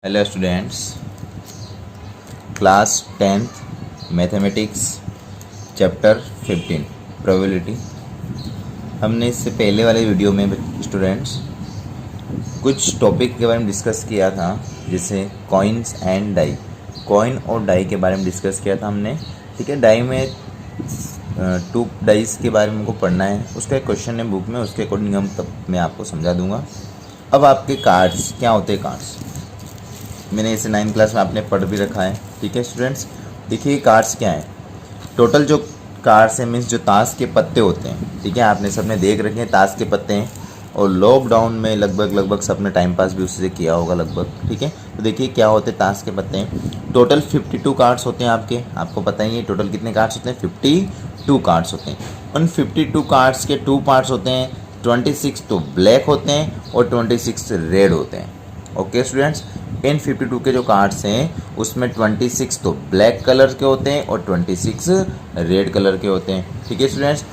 Hello students, class 10th mathematics chapter 15 probability. हमने इससे पहले वाले वीडियो में स्टूडेंट्स कुछ टॉपिक के बारे में डिस्कस किया था, जैसे कॉइन्स एंड डाई। कॉइन और डाई के बारे में डिस्कस किया था हमने। ठीक है, डाई में 2 डाइस के बारे में हमको पढ़ना है। उसका एक क्वेश्चन है बुक में, उसके अकॉर्डिंग हम तब मैं आपको समझा दूंगा। अब आपके कार्ड्स क्या होते हैं? कार्ड्स मैंने इसे 9th क्लास में आपने पढ़ भी रखा है। ठीक है स्टूडेंट्स, देखिए कार्ड्स क्या है। टोटल जो कार्ड्स हैं मीन्स जो ताश के पत्ते होते हैं। ठीक है, आपने सबने देख रखे हैं ताश के पत्ते हैं, और लॉकडाउन में लगभग सबने टाइम पास भी उससे किया होगा लगभग। ठीक है, तो देखिए क्या होते हैं ताश के पत्ते हैं। टोटल 52 कार्ड्स होते हैं आपके, आपको पता ही है टोटल कितने कार्ड्स होते हैं। 52 कार्ड्स होते हैं। उन 52 कार्ड्स के 2 पार्ट्स होते हैं। 26 तो ब्लैक होते हैं और 26 रेड होते हैं। ओके स्टूडेंट्स, इन 52 के जो कार्ड्स हैं उसमें 26 तो ब्लैक कलर के होते हैं और 26 रेड कलर के होते हैं। ठीक है students,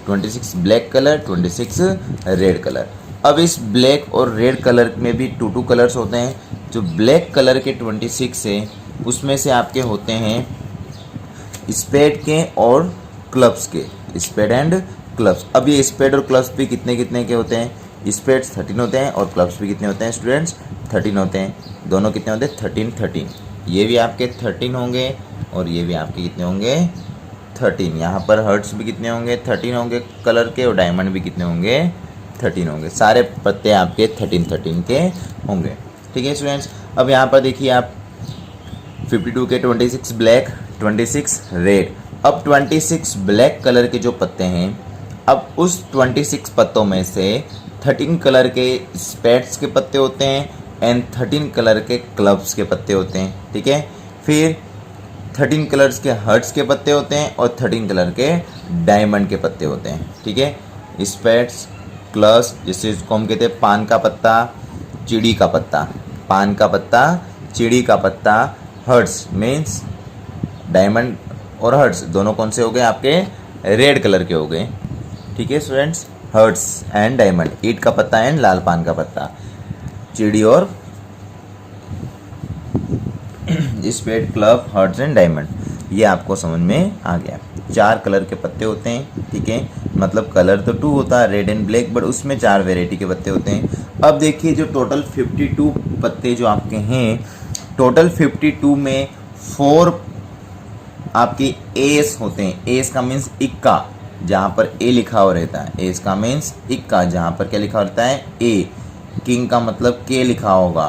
26 black colour, 26 red colour. अब इस ब्लैक और रेड कलर में भी 2 कलर्स होते हैं। जो ब्लैक कलर के 26 है उसमें से आपके होते हैं स्पेड के और क्लब्स के, स्पेड एंड क्लब्स। अब ये स्पेड और क्लब्स भी कितने कितने के होते हैं? स्पेड्स 13 होते हैं और क्लब्स भी कितने होते हैं स्टूडेंट्स? 13 होते हैं। दोनों कितने होते हैं? 13। ये भी आपके 13 होंगे और ये भी आपके कितने होंगे? 13। यहाँ पर हर्ट्स भी कितने होंगे? 13 होंगे कलर के, और डायमंड भी कितने होंगे? 13 होंगे। सारे पत्ते आपके 13 के होंगे। ठीक है स्टूडेंट्स, अब यहाँ पर देखिए आप 52 के 26 ब्लैक, 26 रेड। अब 26 ब्लैक कलर के जो पत्ते हैं, अब उस 26 पत्तों में से 13 कलर के स्पेड्स के पत्ते होते हैं एंड 13 कलर के क्लब्स के पत्ते होते हैं। ठीक है, फिर 13 कलर्स के हर्ट्स के पत्ते होते हैं और 13 कलर के डायमंड के पत्ते होते हैं। ठीक है, स्पेड्स, क्लब्स, जिससे इसको हम कहते हैं पान का पत्ता, चिड़ी का पत्ता। पान का पत्ता, चिड़ी का पत्ता। हर्ट्स मीन्स डायमंड और हर्ट्स दोनों कौन से हो गए? आपके रेड कलर के हो गए। ठीक है स्टूडेंट्स, हर्ट्स एंड डायमंड, ईट का पत्ता एंड लाल पान का पत्ता, चिड़ी और spade, club, hearts and diamond. ये आपको समझ में आ गया। 4 कलर के पत्ते होते हैं। ठीक है, मतलब कलर तो 2 होता है, रेड एंड ब्लैक, बट उसमें 4 वेराइटी के पत्ते होते हैं। अब देखिए जो टोटल 52 पत्ते जो आपके हैं, टोटल 52 में 4 आपके एस होते हैं। एस का मीन्स इक्का, जहाँ पर ए लिखा हुआ रहता है। एस का मीन्स इक्का, जहाँ पर क्या लिखा रहता है? ए। किंग का मतलब के लिखा होगा,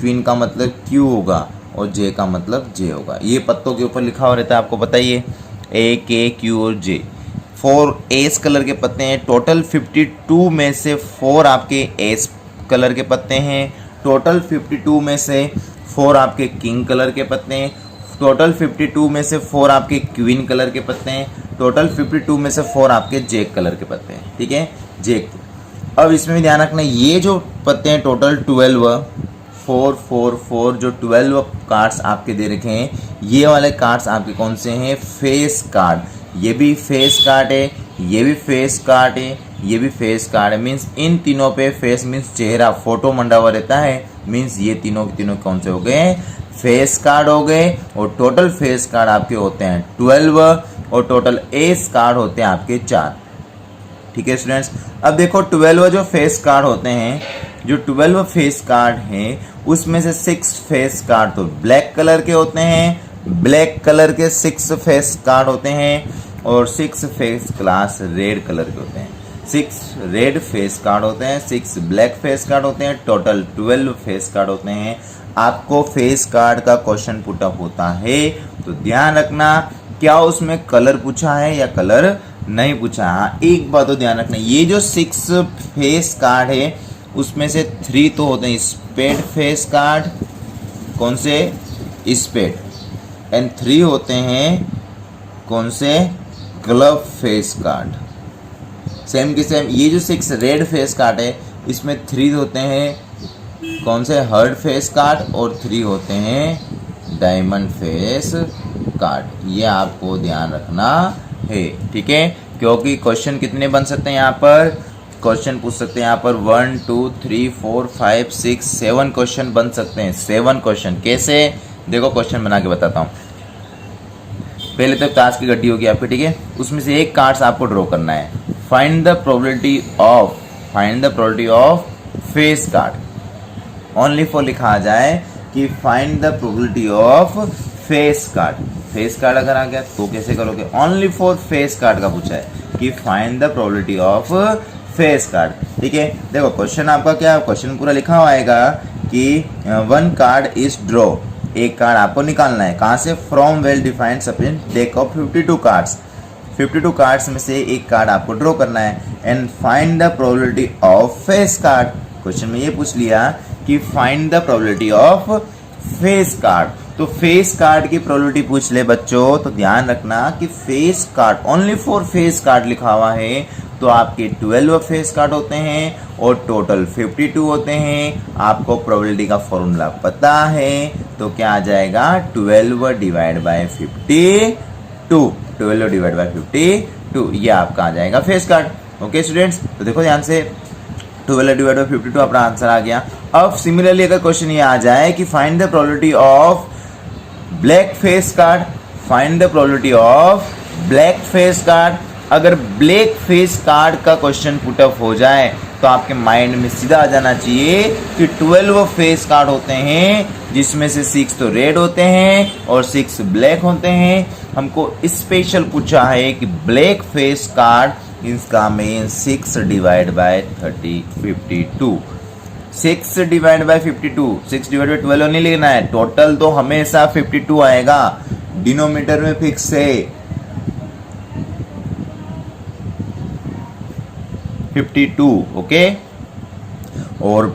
क्वीन का मतलब क्यू होगा, और जे का मतलब जे होगा। ये पत्तों के ऊपर लिखा हुआ रहता है, आपको बताइए, ए, के, क्यू और जे। 4 एस कलर के पत्ते हैं। टोटल 52 में से 4 आपके एस कलर के पत्ते हैं। टोटल 52 में से 4 आपके किंग कलर के पत्ते हैं। टोटल 52 में से 4 आपके क्वीन कलर के पत्ते हैं। टोटल 52 में से 4 आपके जेक कलर के पत्ते हैं। ठीक है, जेक। अब इसमें भी ध्यान रखना, ये जो पत्ते हैं टोटल 12, 4, 4, 4 जो 12 कार्ड्स आपके दे रखे हैं, ये वाले कार्ड्स आपके कौन से हैं? Face card. ये भी फेस कार्ड है, ये भी फेस कार्ड है, ये भी फेस कार्ड है। मीन्स इन तीनों पे फेस मीन्स चेहरा, फोटो मंडा हुआ रहता है। मीन्स ये तीनों के तीनों कौन से हो गए? फेस कार्ड हो गए। और टोटल फेस कार्ड आपके होते हैं 12 और टोटल एस कार्ड होते हैं आपके 4। ठीक है स्टूडेंट्स, अब देखो 12 जो फेस कार्ड होते हैं, जो 12 फेस कार्ड हैं उसमें से 6 फेस कार्ड तो ब्लैक कलर के होते हैं। ब्लैक कलर के 6 फेस कार्ड होते हैं और 6 फेस क्लास रेड कलर के होते हैं। 6 रेड फेस कार्ड होते हैं, 6 ब्लैक फेस कार्ड होते हैं। टोटल 12 फेस कार्ड होते हैं। आपको फेस कार्ड का क्वेश्चन पुटअप होता है तो ध्यान रखना, क्या उसमें कलर पूछा है या कलर नहीं पूछा। हाँ, एक बात तो ध्यान रखना, ये जो 6 फेस कार्ड है उसमें से 3 तो होते हैं स्पेड फेस कार्ड। कौन से? स्पेड। एंड 3 होते हैं कौन से? Club face card. सेम की सेम ये जो 6 रेड फेस कार्ड है इसमें 3 होते हैं कौन से? हर्ट फेस कार्ड, और 3 होते हैं डायमंड फेस कार्ड। ये आपको ध्यान रखना है। ठीक है, क्योंकि क्वेश्चन कितने बन सकते हैं यहाँ पर? क्वेश्चन पूछ सकते हैं यहाँ पर 1 2 3 4 5 6 7 क्वेश्चन बन सकते हैं। 7 क्वेश्चन कैसे, देखो क्वेश्चन बना के बताता हूँ। पहले तो ताश की गड्डी होगी आपकी, ठीक है, उसमें से एक कार्ड्स आपको ड्रॉ करना है। Find the probability of face card. Only for लिखा जाए कि find the probability of face card. Face card अगर आ गया तो कैसे करोगे, ओनली फॉर फेस कार्ड का पूछा है कि find the probability of face card, ठीक है। देखो क्वेश्चन आपका क्या, क्वेश्चन पूरा लिखा हुआ आएगा कि 1 कार्ड इज ड्रॉ, एक कार्ड आपको निकालना है। कहाँ से, from well defined sufficient deck of 52 cards. 52 cards में से एक कार्ड आपको ड्रॉ करना है। And find the probability of face card. Question में ये पूछ लिया कि find the probability of face card, तो फेस कार्ड की प्रोबेबिलिटी पूछ ले बच्चों, तो ध्यान रखना कि face card, only for face card लिखा हुआ है, तो आपके 12 फेस कार्ड होते हैं और टोटल 52 होते हैं। आपको प्रोबेबिलिटी का फॉर्मूला पता है, तो क्या आ जाएगा, 12 डिवाइड बाय 52, 12 डिवाइड बाय 52, ये आपका आ जाएगा फेस कार्ड। ओके स्टूडेंट्स, तो देखो ध्यान से, 12 डिवाइड बाय 52 अपना आंसर आ गया। अब सिमिलरली अगर क्वेश्चन ये आ जाए कि find the probability of black face card, find the probability of black face card. अगर ब्लैक फेस कार्ड का क्वेश्चन पुटअप हो जाए तो आपके माइंड में सीधा आ जाना चाहिए कि 12 फेस कार्ड होते हैं, जिसमें से 6 तो रेड होते हैं और 6 ब्लैक होते हैं। हमको स्पेशल पूछा है कि ब्लैक फेस कार्ड, इसका mean 6 divide by 52, 6 divide by 52, 6 divide by 12 नहीं लिखना है, टोटल तो हमेशा 52 आएगा, डिनोमिनेटर में फिक्स है 52, ओके। और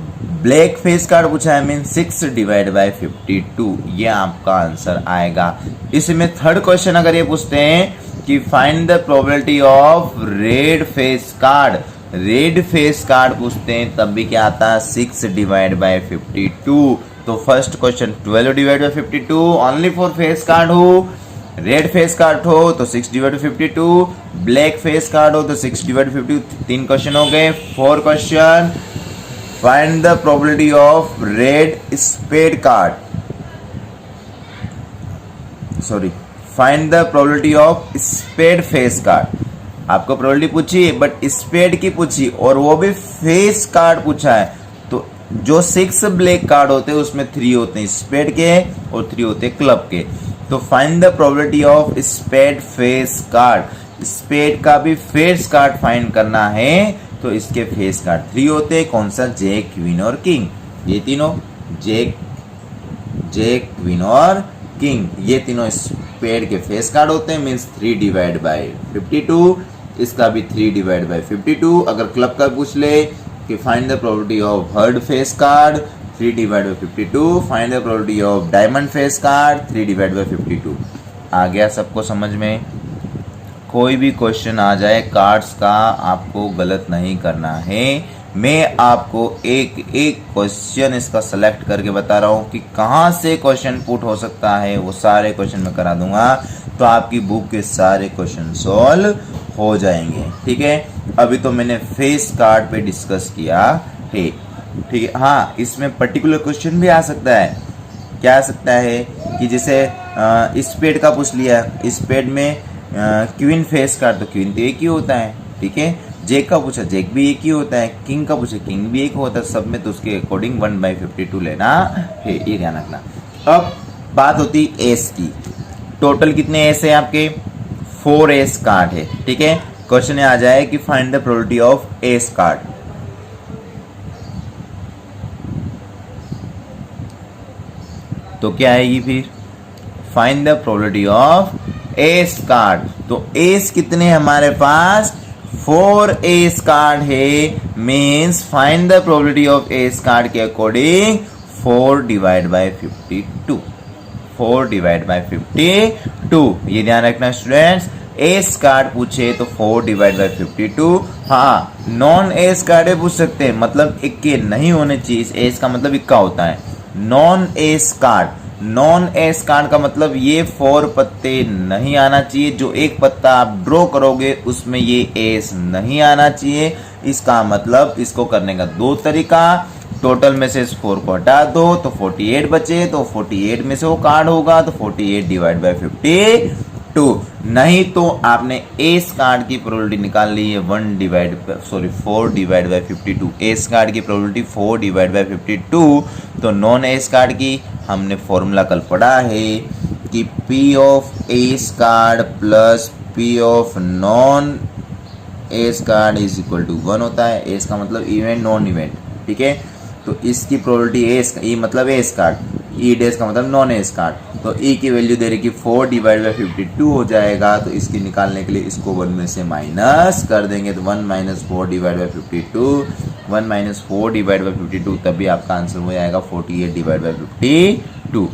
ब्लैक फेस कार्ड पूछा है, मीन 6 डिवाइड बाय 52, ये आपका आंसर आएगा। इसमें थर्ड क्वेश्चन अगर ये पूछते हैं कि find the probability of red face card, red face card पूछते हैं तब भी क्या आता है, 6 डिवाइड बाय 52। तो first question 12 divide by 52 only for face card हो, रेड फेस कार्ड हो तो 6 divide by 52, black face card हो तो 6 डिवाइड बाय 52। 3 क्वेश्चन हो गए। 4 question, find the probability of red spade card, sorry, find the probability of spade face card. आपको probability पूछी but spade की पूछी और वो भी फेस कार्ड पूछा है, तो जो 6 ब्लैक कार्ड होते हैं उसमें 3 होते हैं स्पेड के और 3 होते हैं क्लब के। तो find the probability of spade face card, spade का भी फेस कार्ड फाइंड करना है, तो इसके फेस कार्ड 3 होते हैं। कौन सा, जैक, क्वीन और किंग, ये तीनों, जैक, क्वीन और किंग, ये तीनों स्पेड के फेस कार्ड होते हैं, मीन्स 3 डिवाइड बाय 52, इसका भी 3 डिवाइड बाय 52। अगर क्लब का पूछ ले कि find the probability of heard face card, 3 divide by 52, find the probability of diamond face card, 3 divide by 52। आ गया सबको समझ में। कोई भी क्वेश्चन आ जाए कार्ड्स का, आपको गलत नहीं करना है। मैं आपको एक एक क्वेश्चन इसका सेलेक्ट करके बता रहा हूँ कि कहाँ से क्वेश्चन पुट हो सकता है, वो सारे क्वेश्चन मैं करा दूंगा, तो आपकी बुक के सारे क्वेश्चन सॉल्व हो जाएंगे, ठीक है। अभी तो मैंने फेस कार्ड पे डिस्कस किया है, ठीक है। हाँ, इसमें पर्टिकुलर क्वेश्चन भी आ सकता है। क्या आ सकता है कि जैसे स्पेड का पूछ लिया, स्पेड में क्वीन फेस कार्ड, तो क्वीन तो एक ही होता है, ठीक है। जैक का पूछा, जैक भी एक ही होता है। किंग का पूछा, किंग भी एक होता है। सब में तो उसके अकॉर्डिंग 1/52 लेना है, ये ध्यान रखना। अब बात होती एस की। टोटल कितने एस है आपके, 4 एस कार्ड है, ठीक है। क्वेश्चन आ जाए कि find the probability of ace card, तो क्या आएगी फिर, find the probability of ace card. तो एस कितने हमारे पास, 4 एस कार्ड है, means find the probability of ace card के according 4 divide by 52, 4 divide by 52, ये ध्यान रखना स्टूडेंट्स। एस कार्ड पूछे तो 4 डिवाइड बाय 52। हाँ, नॉन एस कार्ड पूछ सकते हैं, मतलब इक्के नहीं होने चाहिए। एस का मतलब इक्का होता है। Non ace card, non ace card का मतलब ये 4 पत्ते नहीं आना चाहिए, जो एक पत्ता आप ड्रॉ करोगे उसमें ये एस नहीं आना चाहिए। इसका मतलब इसको करने का दो तरीका, टोटल में से 4 को हटा दो तो 48 बचे, तो 48 में से वो कार्ड होगा तो 48 डिवाइड बाय 52। नहीं तो आपने एस कार्ड की प्रोबेबिलिटी निकाल ली है 4 डिवाइड बाय 52। एस कार्ड की प्रोबेबिलिटी 4 डिवाइड बाय 52। तो नॉन एस कार्ड की हमने फॉर्मूला कल पढ़ा है कि P of ace card plus P of non ace card is equal to 1 होता है। एस का मतलब इवेंट, नॉन इवेंट, ठीक है। तो इसकी प्रोबेबिलिटी एस, ई मतलब एस कार्ड, ई डेस का मतलब नॉन एस कार्ड, तो ई की वैल्यू दे रही कि 4 डिवाइड बाई 52 हो जाएगा। तो इसकी निकालने के लिए इसको 1 में से माइनस कर देंगे, तो 1 minus 4 divide by 52, 1 minus 4 divide by 52, तभी आपका आंसर हो जाएगा 48 डिवाइड बाई 52।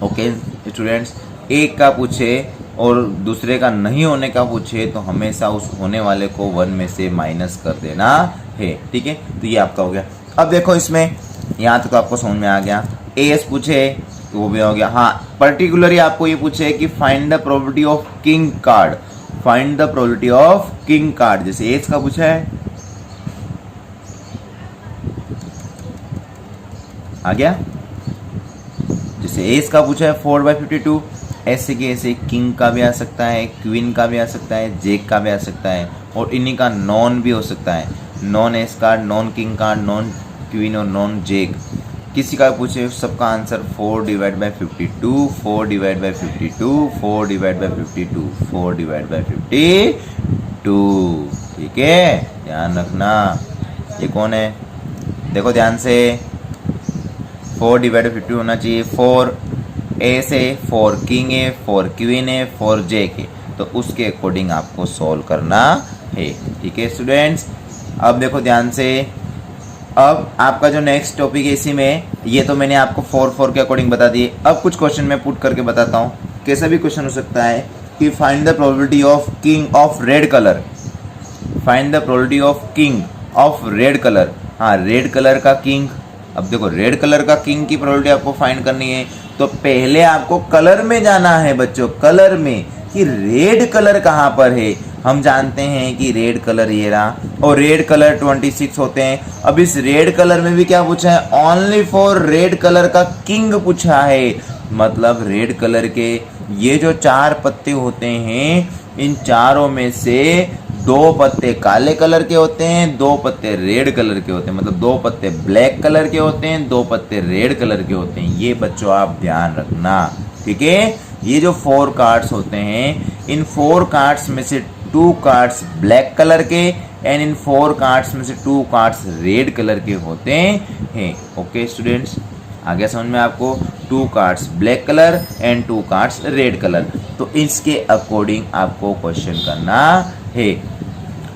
ओके स्टूडेंट्स, एक का पूछे और दूसरे का नहीं होने का पूछे तो हमेशा उस होने वाले को 1 में से माइनस कर देना है, ठीक है। तो ये आपका हो गया। अब देखो इसमें यहाँ तक तो आपको समझ में आ गया। एस पूछे तो वो भी हो गया। हाँ, पर्टिकुलरली आपको ये पूछे कि find the probability of king card, find the probability of king card, जैसे एस का पूछा है, आ गया। जैसे एस का पूछा है 4/52, ऐसे के ऐसे किंग का भी आ सकता है, क्वीन का भी आ सकता है, जेक का भी आ सकता है, और इन्हीं का नॉन भी हो सकता है। Non ace card, non king card, non queen और नॉन जेक, किसी का पूछे सबका answer 4 divide by 52, 4 divide by 52, 4 divide by 52, 4 divide by 52, ठीक है, ध्यान रखना। ये कौन है, देखो ध्यान से, 4 डिवाइड बाई 50 होना चाहिए। 4 एस है, 4 किंग है, 4 क्वीन है, 4 जेक है, तो उसके अकॉर्डिंग आपको सॉल्व करना है, ठीक है स्टूडेंट्स। अब देखो ध्यान से, अब आपका जो नेक्स्ट टॉपिक है इसी में, ये तो मैंने आपको 4 के अकॉर्डिंग बता दिए। अब कुछ क्वेश्चन मैं पुट करके बताता हूँ, कैसा भी क्वेश्चन हो सकता है कि find the probability of king of red colour, find the probability of king of red colour. हाँ, रेड कलर का किंग, अब देखो रेड कलर का किंग की प्रोबेबिलिटी आपको फाइंड करनी है, तो पहले आपको कलर में जाना है बच्चों, कलर में, कि रेड कलर कहाँ पर है। हम जानते हैं कि रेड कलर ये रहा, और रेड कलर 26 होते हैं। अब इस रेड कलर में भी क्या पूछा है, ओनली फॉर रेड कलर का किंग पूछा है। मतलब रेड कलर के ये जो 4 पत्ते होते हैं, इन चारों में से 2 पत्ते काले कलर के होते हैं, 2 पत्ते रेड कलर के होते हैं, मतलब 2 पत्ते ब्लैक कलर के होते हैं, 2 पत्ते रेड कलर के होते हैं। ये बच्चों आप ध्यान रखना, ठीक है। ये जो 4 कार्ड्स होते हैं, इन 4 कार्ड्स में से 2 कार्ड्स ब्लैक कलर के एंड इन 4 कार्ड्स में से 2 कार्ड्स रेड कलर के होते हैं। ओके स्टूडेंट्स, आ गया समझ में आपको। 2 cards black colour and 2 cards red colour, तो इसके अकॉर्डिंग आपको क्वेश्चन करना है।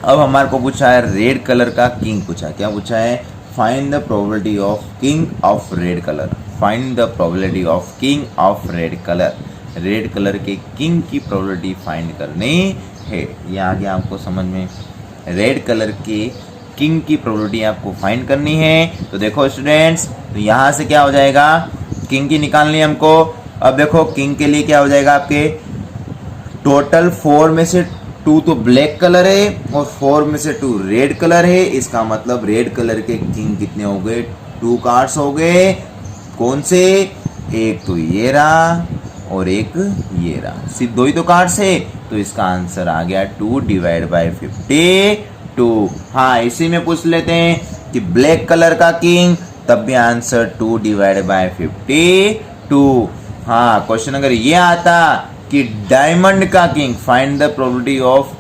अब हमारे को पूछा है रेड कलर का किंग पूछा है, क्या पूछा है, find the probability of king of red colour, find the probability of king of red colour. Red colour के किंग की प्रोबेबिलिटी फाइंड करनी है। ये आ गया आपको समझ में, रेड कलर के किंग की प्रोबेबिलिटी आपको फाइंड करनी है। तो देखो स्टूडेंट्स, तो यहाँ से क्या हो जाएगा, किंग की निकालनी है हमको। अब देखो किंग के लिए क्या हो जाएगा, आपके टोटल 4 में से 2 तो ब्लैक कलर है और 4 में से 2 रेड कलर है। इसका मतलब रेड कलर के किंग कितने हो गए, 2 कार्ड्स हो गए। कौन से, एक तो ये रहा और एक ये रहा, सिर्फ 2 ही तो कार्ड्स है, तो इसका आंसर आ गया 2 डिवाइड बाई 52। हाँ, इसी में पूछ लेते हैं कि ब्लैक कलर का किंग, तब भी आंसर 2 डिवाइड बाई 52। हाँ, क्वेश्चन अगर ये आता कि डायमंड का king, find the probability of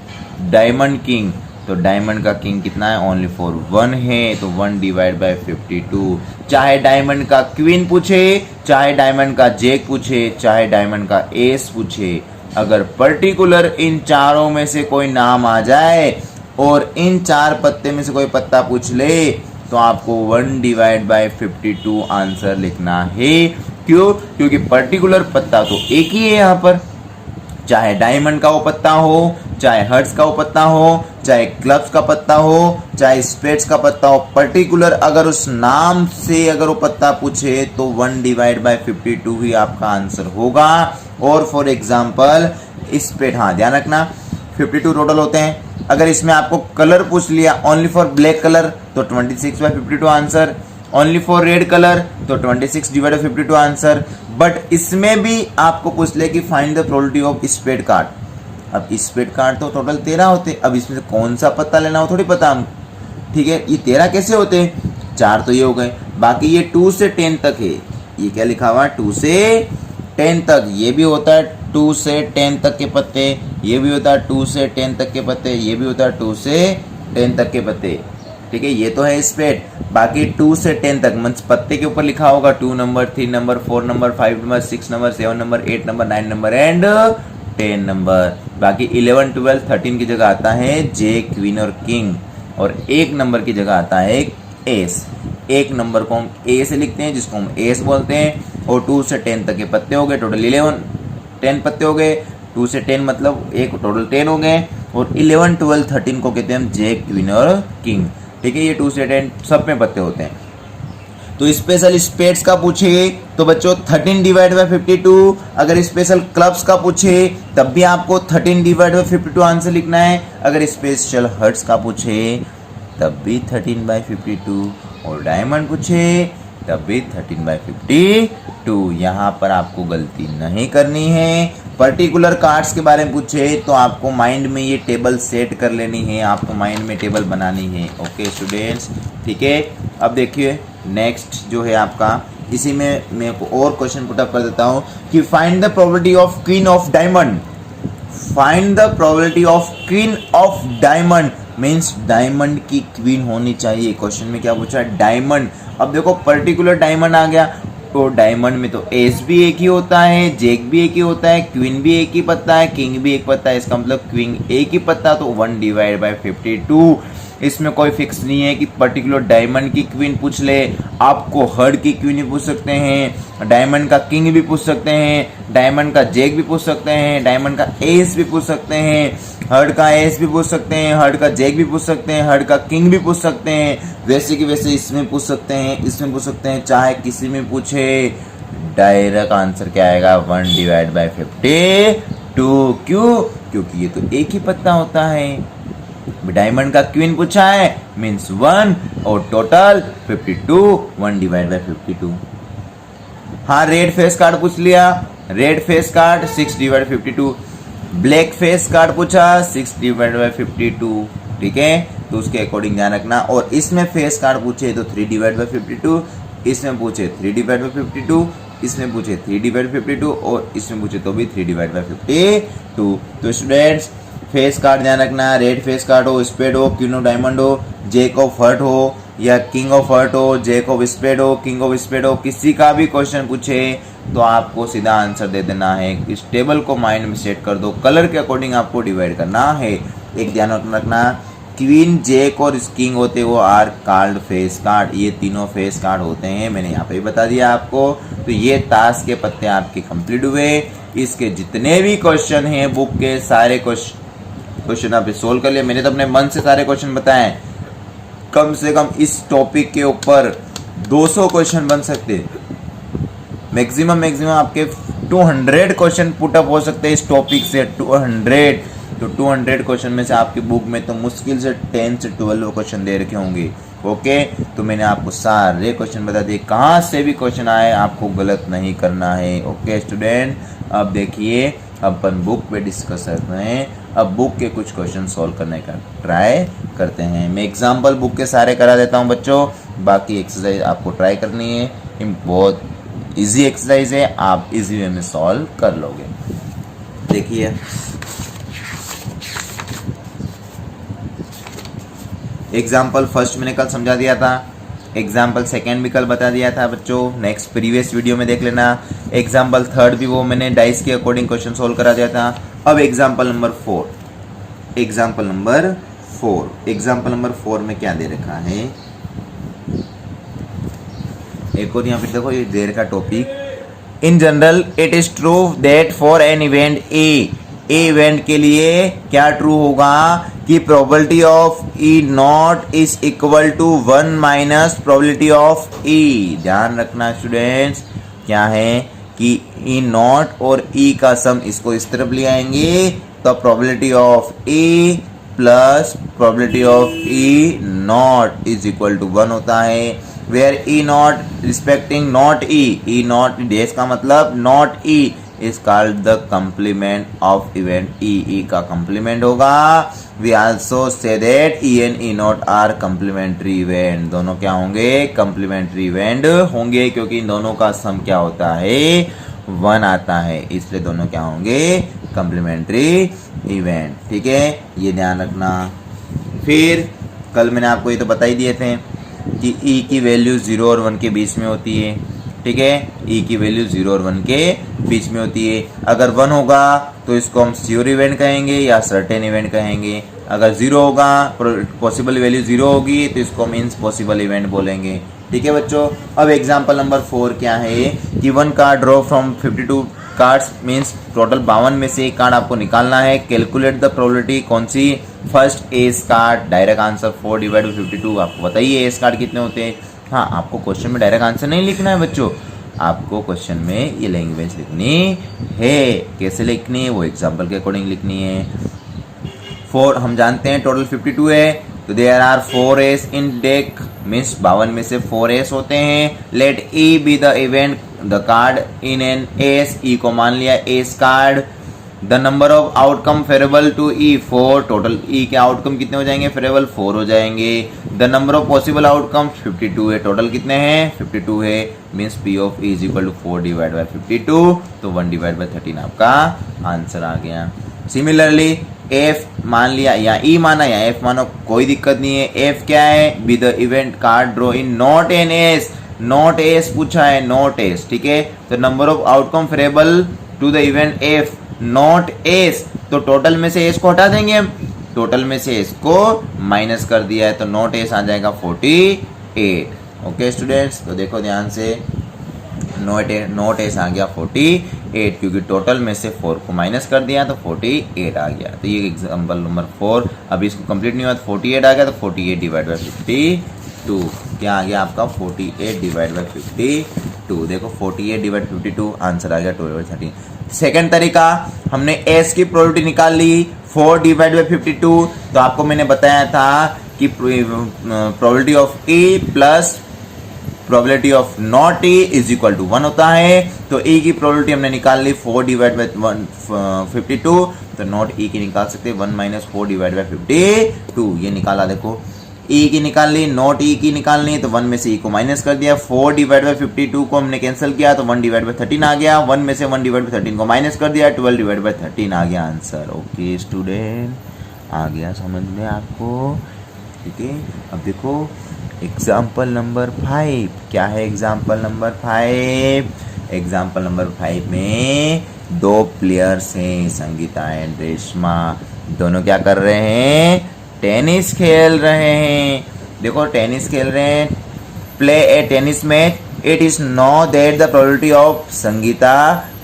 diamond king, तो डायमंड का किंग कितना है, ओनली फॉर 1 है, तो 1 डिवाइड बाई 52। चाहे डायमंड का क्वीन पूछे, चाहे डायमंड का जेक पूछे, चाहे डायमंड का एस पूछे, अगर पर्टिकुलर इन चारों में से कोई नाम आ जाए और इन 4 पत्ते में से कोई पत्ता पूछ ले, तो आपको 1 डिवाइड बाई 52 आंसर लिखना है। क्यों, क्योंकि पर्टिकुलर पत्ता तो एक ही है यहाँ पर, चाहे डायमंड का वो पत्ता हो, चाहे हर्ट्स का वो पत्ता हो, चाहे क्लब्स का पत्ता हो, चाहे स्पेड्स का पत्ता हो, पर्टिकुलर अगर उस नाम से अगर वो पत्ता पूछे तो 1/52 ही आपका आंसर होगा। और फॉर एग्जाम्पल स्पेड, हाँ ध्यान रखना 52 टोटल होते हैं। अगर इसमें आपको कलर पूछ लिया ओनली फॉर ब्लैक कलर तो 26/52 answer, only for red colour तो 26/52 आंसर। बट इसमें भी आपको पूछ ले कि find the probability of spade card. अब स्पेड कार्ड तो टोटल 13 होते, अब इसमें से कौन सा पत्ता लेना हो थोड़ी पता हम, ठीक है। ये 13 कैसे होते हैं, 4 तो ये हो गए, बाकी ये 2 से 10 तक है। ये क्या लिखा हुआ है 2 से 10 तक, ये भी होता है 2 से 10 तक के पत्ते, ये भी होता है 2 से 10 तक के पत्ते, ये भी होता है 2 से 10 तक के पत्ते, ठीक है। ये तो है स्पेड। बाकी 2 से 10 तक मींस पत्ते के ऊपर लिखा होगा 2 number, 3 number, 4 number, 5 number, 6 number, 7 number, 8 number, 9 number and 10 number. बाकी 11, 12, 13 की जगह आता है जे, क्वीन और किंग, और 1 नंबर की जगह आता है एस। 1 नंबर को हम ए से लिखते हैं जिसको हम एस बोलते हैं। और 2 से 10 तक के पत्ते हो गए, टोटल 10 पत्ते हो गए। 2 से 10 मतलब एक टोटल 10 हो गए। और 11, 12, 13 को कहते हैं हम जे, क्वीन और किंग, ठीक है। ये 2 से 10 सब में पत्ते होते हैं। तो स्पेशल स्पेड्स का पूछे तो बच्चों 13/52, अगर स्पेशल क्लब्स का पूछे तब भी आपको 13/52 आंसर लिखना है। अगर स्पेशल हर्ट्स का पूछे तब भी 13/52, और डायमंड पूछे तब भी 13/52। यहाँ पर आपको गलती नहीं करनी है। पर्टिकुलर कार्ड्स के बारे में पूछे तो आपको माइंड में ये टेबल सेट कर लेनी है, आपको माइंड में टेबल बनानी है। ओके स्टूडेंट्स, ठीक है। अब देखिए नेक्स्ट जो है आपका, इसी में मैं को और क्वेश्चन पुट अप कर देता हूँ कि find the probability of queen of diamond. Find the probability of queen of diamond means diamond की क्वीन होनी चाहिए। क्वेश्चन में क्या पूछा है, डायमंड। अब देखो पर्टिकुलर डायमंड आ गया तो डायमंड में तो एस भी एक ही होता है, जैक भी एक ही होता है, क्वीन भी एक ही पत्ता है, किंग भी एक पत्ता है। इसका मतलब क्वीन एक ही पत्ता, तो 1/52। इसमें कोई फिक्स नहीं है कि पर्टिकुलर डायमंड की क्वीन पूछ ले, आपको हर्ड की क्वीन भी पूछ सकते हैं, डायमंड का किंग भी पूछ सकते हैं, डायमंड का जैक भी पूछ सकते हैं, डायमंड का एस भी पूछ सकते हैं, हर्ड का एस भी पूछ सकते हैं, हर्ड का जैक भी पूछ सकते हैं, हर्ड का किंग भी पूछ सकते हैं। वैसे कि वैसे इसमें पूछ सकते हैं, इसमें पूछ सकते हैं, चाहे किसी में पूछे डायरेक्ट आंसर क्या आएगा 1/52। क्यों, क्योंकि ये तो एक ही पत्ता होता है। डायमंड का क्वीन पूछा है मीन्स 1 और टोटल 52, 1/52। हाँ रेड फेस कार्ड पूछ लिया, red face card 6/52। Black face card पूछा 6/52, ठीक है। तो उसके अकॉर्डिंग ध्यान रखना। और इसमें फेस कार्ड पूछे तो 3/52, इसमें पूछे 3/52, इसमें पूछे 3/52 और इसमें पूछे तो भी 3/52। तो स्टूडेंट्स फेस कार्ड ध्यान रखना, रेड फेस कार्ड हो, स्पेड हो, क्वीन ऑफ डायमंड हो, जैक ऑफ हर्ट हो, या किंग ऑफ हर्ट हो, जैक ऑफ स्पेड हो, किंग ऑफ स्पेड हो, किसी का भी क्वेश्चन पूछे तो आपको सीधा आंसर दे देना है। इस टेबल को माइंड में सेट कर दो, कलर के अकॉर्डिंग आपको डिवाइड करना है। एक ध्यान रखना, क्वीन, जैक और किंग होते वो आर कॉल्ड फेस कार्ड। ये तीनों फेस कार्ड होते हैं, मैंने यहाँ पे भी बता दिया आपको। तो ये ताश के पत्ते आपके कंप्लीट हुए। इसके जितने भी क्वेश्चन हैं बुक के सारे क्वेश्चन आपने सोल्व कर लिया। मैंने तो अपने मन से सारे क्वेश्चन बताए। कम से कम इस टॉपिक के ऊपर 200 क्वेश्चन बन सकते हैं। मैक्सिमम आपके 200 क्वेश्चन पुटअप हो सकते हैं इस टॉपिक से, 200। तो 200 क्वेश्चन में से आपकी बुक में तो मुश्किल से 10 से 12 क्वेश्चन दे रखे होंगे। ओके, तो मैंने आपको सारे क्वेश्चन बता दिए, कहाँ से भी क्वेश्चन आए आपको गलत नहीं करना है। ओके स्टूडेंट, अब देखिए अपन बुक पे डिस्कस करते हैं। अब बुक के कुछ क्वेश्चन सॉल्व करने का ट्राई करते हैं। मैं एग्जाम्पल बुक के सारे करा देता हूं बच्चों, बाकी एक्सरसाइज आपको ट्राई करनी है। बहुत इजी एक्सरसाइज है, आप इजी वे में सॉल्व कर लोगे। देखिए एग्जाम्पल फर्स्ट मैंने कल समझा दिया था, एग्जाम्पल सेकेंड भी कल बता दिया था बच्चों, नेक्स्ट प्रीवियस वीडियो में देख लेना। एग्जाम्पल थर्ड भी वो मैंने डाइस के अकॉर्डिंग क्वेश्चन सोल्व करा दिया था। अब एग्जाम्पल नंबर 4, एग्जाम्पल नंबर 4 में क्या दे रखा है, एक और यहाँ पे देखो ये दे रखा topic. In general it is true that for an event A event के लिए क्या ट्रू होगा कि probability of E not is equal to 1 minus probability of E. ध्यान रखना स्टूडेंट्स, क्या है कि ई नॉट और ई का सम इसको इस तरफ ले आएंगे तो probability of E plus probability of E not is equal to 1 होता है, where E not respecting not E not डेस का मतलब not E is called the complement of event, E का कंप्लीमेंट होगा। We also say that E and E not are complementary event, दोनों क्या होंगे, कंप्लीमेंट्री इवेंट होंगे, क्योंकि इन दोनों का सम क्या होता है, 1 आता है, इसलिए दोनों क्या होंगे, कंप्लीमेंट्री इवेंट। ठीक है, ये ध्यान रखना। फिर कल मैंने आपको ये तो बता ही दिए थे कि ई की वैल्यू 0 और 1 के बीच में होती है। ठीक है, ई की वैल्यू 0 और 1 के बीच में होती है। अगर 1 होगा तो इसको हम श्योर इवेंट कहेंगे या सर्टेन इवेंट कहेंगे। अगर 0 होगा, पॉसिबल वैल्यू 0 होगी तो इसको हम इम्पॉसिबल इवेंट बोलेंगे। ठीक है बच्चों, अब एग्जांपल नंबर 4 क्या है कि 1 card draw from 52 cards means total 52 में से एक कार्ड आपको निकालना है। कैलकुलेट द प्रोबेबिलिटी, कौन सी, first ace card, direct answer 4 divide by 52। आपको बताइए एस कार्ड कितने होते हैं। हाँ, आपको क्वेश्चन में डायरेक्ट आंसर नहीं लिखना है बच्चों, आपको क्वेश्चन में ये लैंग्वेज लिखनी है। कैसे लिखनी है, वो एग्जाम्पल के अकॉर्डिंग लिखनी है। 4 हम जानते हैं टोटल 52 है, तो there are 4 ace in deck means 52 में से 4 एस होते हैं। Let E be the event the card in an ace, E को मान लिया ace card. The number of outcome favourable to E 4, total E के आउटकम कितने हो जाएंगे, फेवरेबल 4 हो जाएंगे। The number of possible outcome 52 है, टोटल कितने हैं, 52 है, means P of E is equal to 4 divide by 52, तो 1 डिवाइड बाई 13 आपका आंसर आ गया। सिमिलरली एफ मान लिया या ई माना या एफ मानो, कोई दिक्कत नहीं है। एफ क्या है, be the event card drawn not an ace, not ace पूछा है, नॉट एस। ठीक है, तो number of outcome favourable to the event F not ace, तो टोटल में से एस को हटा देंगे हम, टोटल में से एस को माइनस कर दिया है तो नॉट एस आ जाएगा 48। ओके स्टूडेंट्स, तो देखो ध्यान से, नॉट एस आ गया 48, क्योंकि टोटल में से 4 को माइनस कर दिया तो 48 आ गया। तो ये एग्जाम्पल नंबर 4, अभी इसको कंप्लीट नहीं हुआ तो 48 आ गया, तो 48 डिवाइड बाई 52 क्या आ गया आपका, 48 डिवाइड बाई 52। देखो 48 डिवाइड 52 आंसर आ गया 12/13। सेकेंड तरीका, हमने एस की प्रोबेबिलिटी निकाल ली 4 डिवाइड बाई 52, तो आपको मैंने बताया था कि probability of E plus probability of not E is equal to 1 होता है। तो ई की प्रोबेबिलिटी हमने निकाल ली 4 डिवाइड बाई 52, तो नॉट ई की निकाल सकते हैं 1 माइनस 4 डिवाइड बाई 52, ये निकाला। देखो ई की निकाल ली, नॉट ई की निकालनी है तो 1 में से ई को माइनस कर दिया, 4 डिवाइड बाई 52 को हमने कैंसिल किया तो 1 डिवाइड बाई 13 आ गया, 1 में से 1 डिवाइड बाई 13 को माइनस कर दिया, 12 डिवाइड बाई 13 आ गया आंसर। ओके स्टूडेंट, आ गया समझ में आपको। ठीक है, अब देखो एग्जाम्पल नंबर 5 क्या है। एग्जाम्पल नंबर 5, एग्जाम्पल नंबर 5 में 2 प्लेयर्स हैं, संगीता एंड रेशमा, दोनों क्या कर रहे हैं, टेनिस खेल रहे हैं। देखो टेनिस खेल रहे हैं, play A tennis match, it is know that the probability of Sangeeta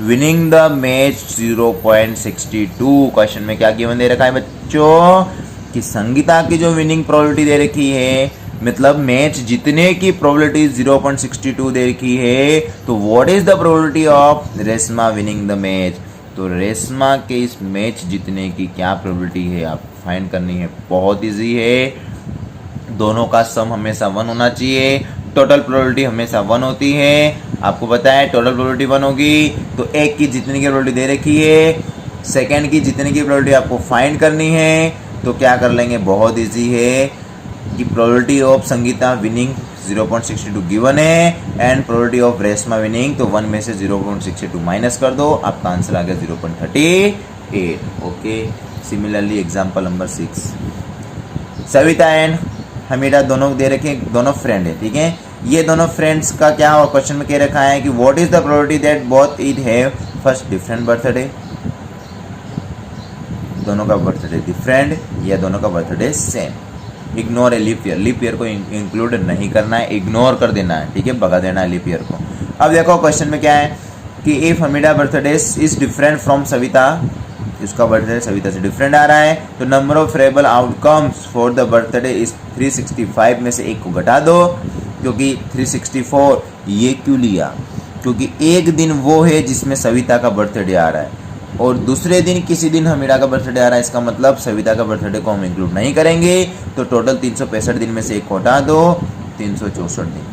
winning the match 0.62। Question में क्या गिवन दे रखा है बच्चों, कि संगीता की जो विनिंग प्रोबेबिलिटी दे रखी है, मतलब मैच जीतने की प्रोबेबिलिटी 0.62 दे रखी है, तो what is the probability of Reshma winning the match, तो रेशमा के इस मैच जीतने की क्या प्रोबेबिलिटी है आप फाइंड करनी है। बहुत इजी है, दोनों का सम हमेशा 1 होना चाहिए, टोटल प्रोबेबिलिटी हमेशा 1 होती है। आपको पता है टोटल प्रोबेबिलिटी 1 होगी तो एक की जीतने की प्रोबेबिलिटी दे रखी है, सेकंड की जीतने की प्रोबेबिलिटी आपको फाइंड करनी है। तो क्या कर लेंगे, बहुत इजी है कि probability of Sangeeta winning 0.62 given है and probability of Reshma winning, तो 1 में से 0.62 माइनस कर दो, आपका आंसर आ गया 0.38। Okay, similarly example number 6, Savita and Hamida दोनों दे रखे, दोनों फ्रेंड है। ठीक है, ये दोनों फ्रेंड्स का क्या और क्वेश्चन में कह रखा है कि what is the probability that both it have first different birthday, दोनों का बर्थडे डिफरेंट या दोनों का birthday same. Ignore a leap year, leap year को इंक्लूड नहीं करना है, इग्नोर कर देना है। ठीक है, भगा देना है लीप ईयर को। अब देखो क्वेश्चन में क्या है कि if Hamida birthday is different from Savita उसका बर्थडे सविता से डिफरेंट आ रहा है, तो number of favourable outcomes for the birthday is 365 में से एक को घटा दो, क्योंकि 364 ये क्यों लिया, क्योंकि एक दिन वो है जिसमें सविता का बर्थडे आ रहा है और दूसरे दिन किसी दिन हमीरा का बर्थडे आ रहा है, इसका मतलब सविता का बर्थडे को हम इंक्लूड नहीं करेंगे। तो टोटल 365 दिन में से एक को हटा दो, 364 दिन,